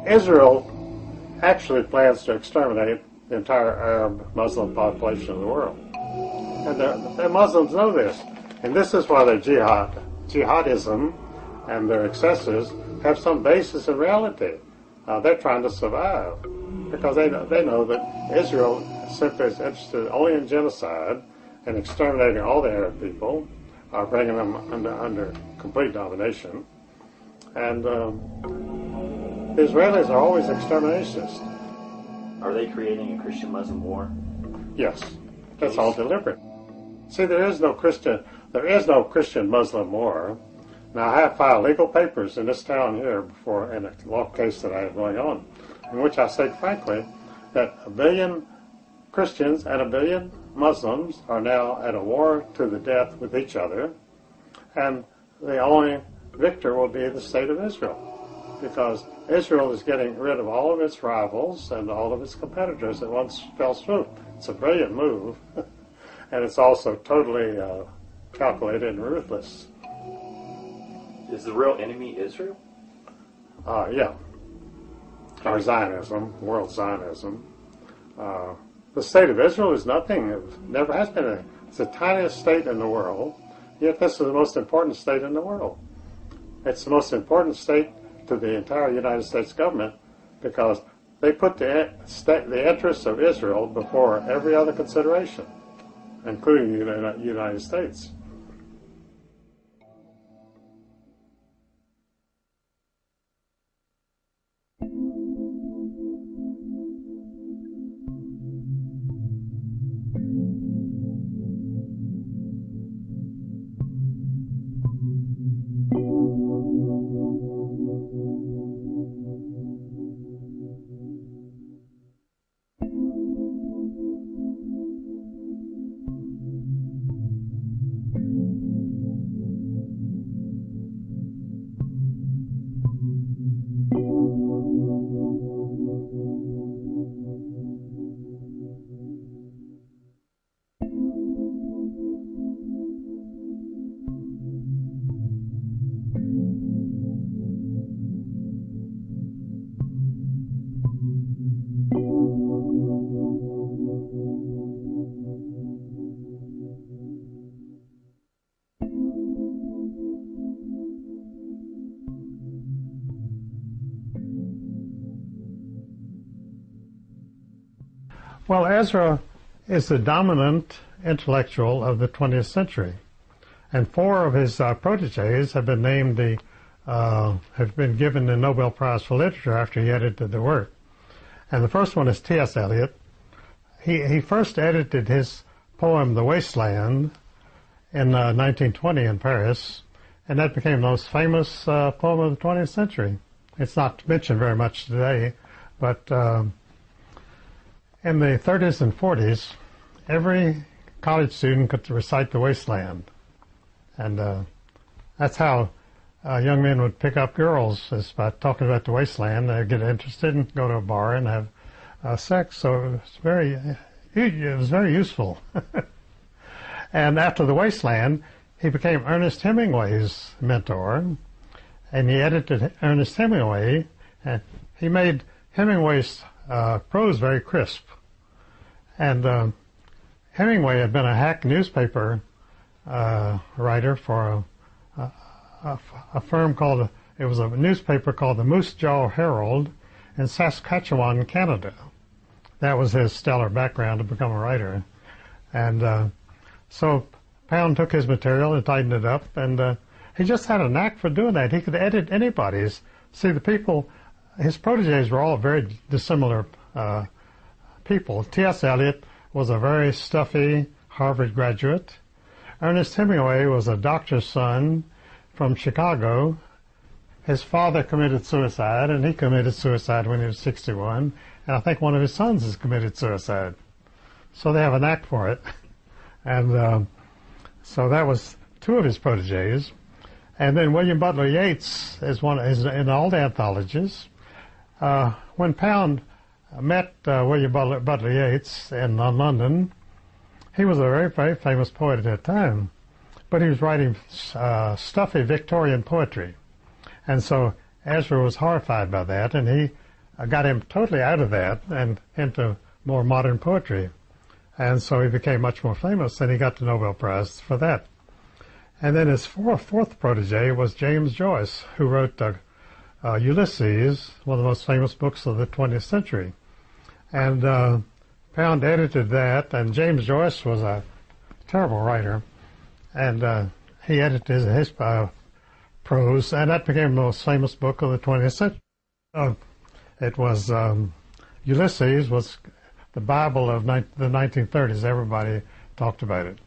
Israel actually plans to exterminate the entire Arab Muslim population of the world. And the Muslims know this. And this is why their jihadism and their excesses have some basis in reality. They're trying to survive because they know that Israel simply is interested only in genocide and exterminating all the Arab people, bringing them under complete domination. And the Israelis are always exterminationists. Are they creating a Christian-Muslim war? Yes, that's all deliberate. See, there is no Christian-Muslim war. Now, I have filed legal papers in this town here before in a law case that I have going on, in which I say frankly that 1 billion Christians and 1 billion Muslims are now at a war to the death with each other, and the only victor will be the state of Israel, because Israel is getting rid of all of its rivals and all of its competitors at one fell swoop. It's a brilliant move, and it's also totally calculated and ruthless. Is the real enemy Israel? Yeah. Or Zionism, world Zionism. The state of Israel is nothing. It never has been. It's the tiniest state in the world, yet this is the most important state in the world. It's the most important state to the entire United States government because they put the interests of Israel before every other consideration, including the United States. Well, Ezra is the dominant intellectual of the 20th century, and 4 of his proteges have been named have been given the Nobel Prize for Literature after he edited the work. And the first one is T.S. Eliot. He first edited his poem *The Wasteland* in 1920 in Paris, and that became the most famous poem of the 20th century. It's not mentioned very much today, but in the 30s and 40s, every college student could recite *The Wasteland*. And that's how young men would pick up girls, is by talking about the wasteland. They'd get interested and go to a bar and have sex. So it was very useful. And after *The Wasteland*, he became Ernest Hemingway's mentor, and he edited Ernest Hemingway, and he made Hemingway's prose very crisp. And Hemingway had been a hack newspaper writer for a firm called, it was a newspaper called the Moose Jaw Herald in Saskatchewan, Canada. That was his stellar background to become a writer. And so Pound took his material and tightened it up, and he just had a knack for doing that. He could edit anybody's. See, the people, his proteges were all very dissimilar people. T.S. Eliot was a very stuffy Harvard graduate. Ernest Hemingway was a doctor's son from Chicago. His father committed suicide, and he committed suicide when he was 61. And I think one of his sons has committed suicide. So they have a knack for it. And so that was 2 of his proteges. And then William Butler Yeats is in all the anthologies. When Pound met William Butler Yeats in London, he was a very, very famous poet at that time, but he was writing stuffy Victorian poetry. And so Ezra was horrified by that, and he got him totally out of that and into more modern poetry. And so he became much more famous, and he got the Nobel Prize for that. And then his fourth protege was James Joyce, who wrote Ulysses, one of the most famous books of the 20th century. And Pound edited that, and James Joyce was a terrible writer, and he edited his prose, and that became the most famous book of the 20th century. It was Ulysses was the Bible of the 1930s. Everybody talked about it.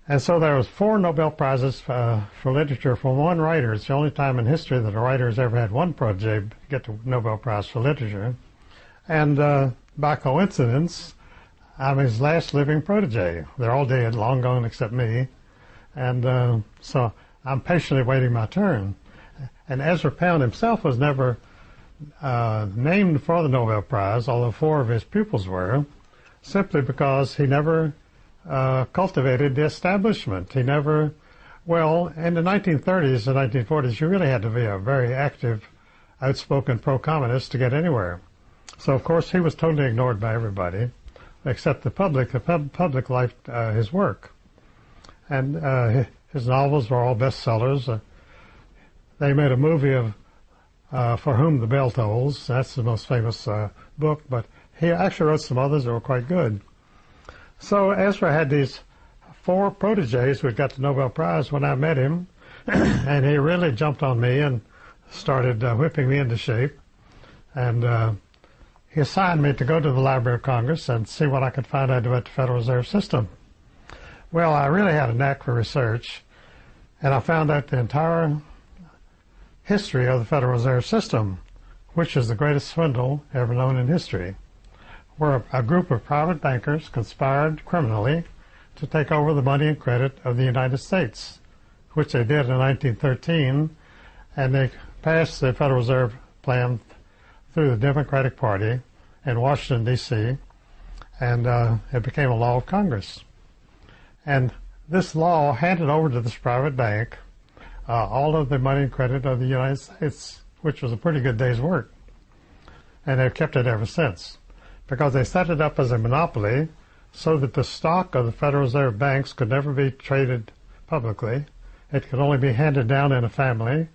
And so there was 4 Nobel Prizes for literature from one writer. It's the only time in history that a writer has ever had one protege get the Nobel Prize for literature. And by coincidence, I'm his last living protege. They're all dead, long gone except me. And so I'm patiently waiting my turn. And Ezra Pound himself was never named for the Nobel Prize, although 4 of his pupils were, simply because he never cultivated the establishment. He never, well, in the 1930s and 1940s, you really had to be a very active, outspoken pro-communist to get anywhere. So, of course, he was totally ignored by everybody, except the public. The public liked his work. And his novels were all bestsellers. They made a movie of For Whom the Bell Tolls. That's the most famous book, but he actually wrote some others that were quite good. So Ezra had these 4 proteges who got the Nobel Prize when I met him, and he really jumped on me and started whipping me into shape. And he assigned me to go to the Library of Congress and see what I could find out about the Federal Reserve System. Well, I really had a knack for research, and I found out the entire history of the Federal Reserve System, which is the greatest swindle ever known in history, where a group of private bankers conspired criminally to take over the money and credit of the United States, which they did in 1913, and they passed the Federal Reserve Plan through the Democratic Party in Washington, D.C., and it became a law of Congress. And this law handed over to this private bank all of the money and credit of the United States, which was a pretty good day's work. And they've kept it ever since, because they set it up as a monopoly so that the stock of the Federal Reserve banks could never be traded publicly. It could only be handed down in a family,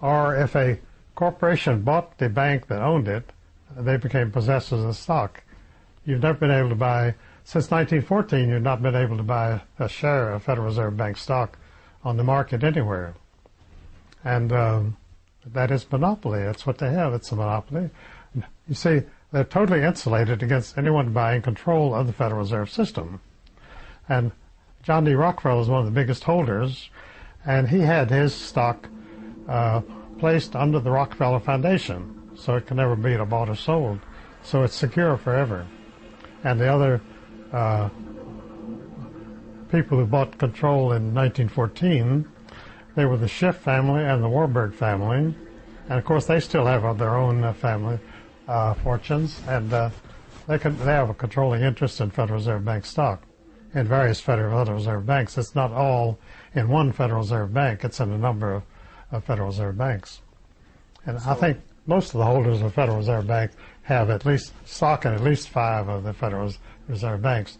or if a corporation bought the bank that owned it, they became possessors of the stock. You've never been able to buy, since 1914, you've not been able to buy a share of Federal Reserve Bank stock on the market anywhere. And that is monopoly. That's what they have. It's a monopoly. You see, they're totally insulated against anyone buying control of the Federal Reserve System. And John D. Rockefeller was one of the biggest holders, and he had his stock placed under the Rockefeller Foundation, so it can never be bought or sold. So it's secure forever. And the other people who bought control in 1914, they were the Schiff family and the Warburg family. And of course, they still have their own family fortunes, and they have a controlling interest in Federal Reserve Bank stock in various Federal Reserve banks. It's not all in one Federal Reserve Bank. It's in a number of Federal Reserve banks. And I think most of the holders of Federal Reserve Bank have at least stock in at least 5 of the Federal Reserve banks.